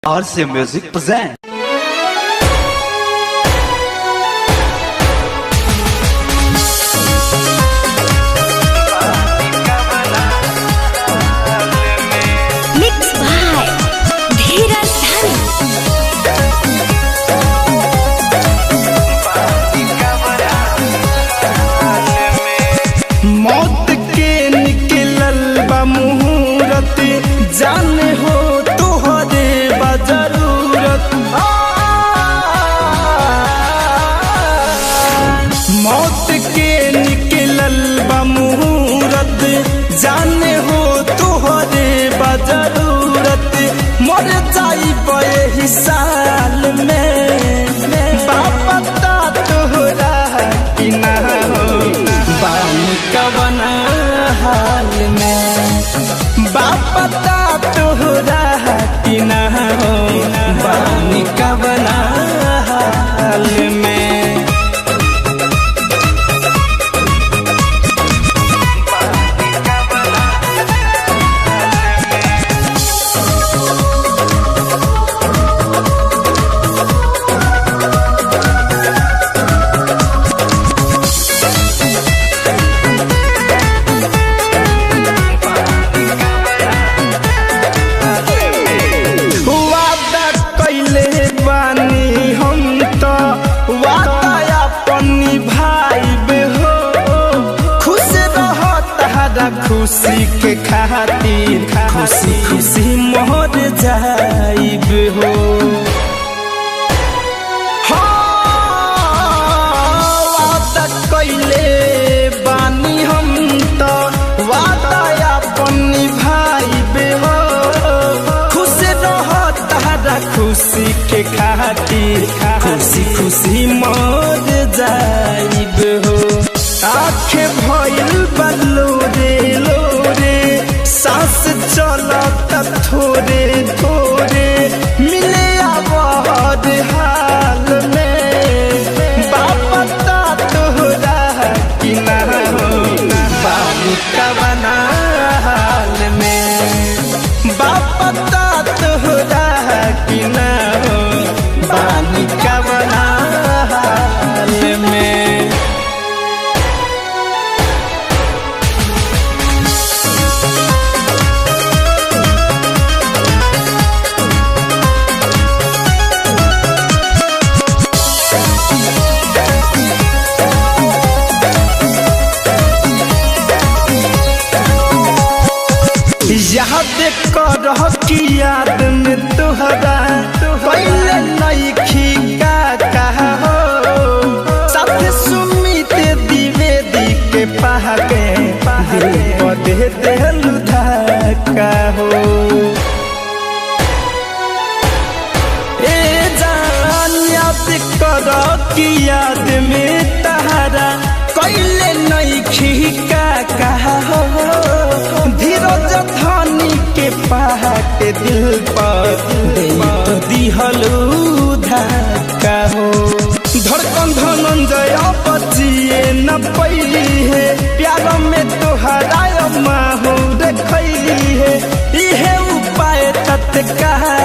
RC Music present. Mixed by Dheeraj Dhani. मौत के निकलल बा मुहूर्त जाने हो तोहरे बा जरूरत। मौत के निकलल बा मुहूर्त जाने हो तोहरे बा जरूरत। मर जाई एही साल में बापता तोहरा कि ना हो बानी कवन हाल में बापता तोहरा कि ना हो बानी कवन हाल में। खुशी के खातिर खुशी खुशी मोर जाइब हो। वादा कैले बानी हम तो वादा अपन निभाइब हो। खुश रह तारा खुशी के खातिर खुशी खुशी मोर जाइब हो। आँखें भइल बदलो रे सांस चलत थोड़े थोड़े मिले आवाज हाल में बापता तोहरा कि ना हो बानी कवन हाल में बापता तोहरा कि ना हो बानी कवन हाल में। याद कर कि याद में तुहरा पहले नईखी का कहा हो। साथ सुमित द्विवेदी के पहाके दिल को दे देलु धक्का हो। ए जान याद कर कि याद में तहरा पहले नईखी का कहा हो। धीरज धनी के पहाटे दिल पर तो दिहलू धक्का हो। धड़कन धनंजय बचिए न पैली है प्यार में तोहरा माहू देखली है इहे उपाय तत्काल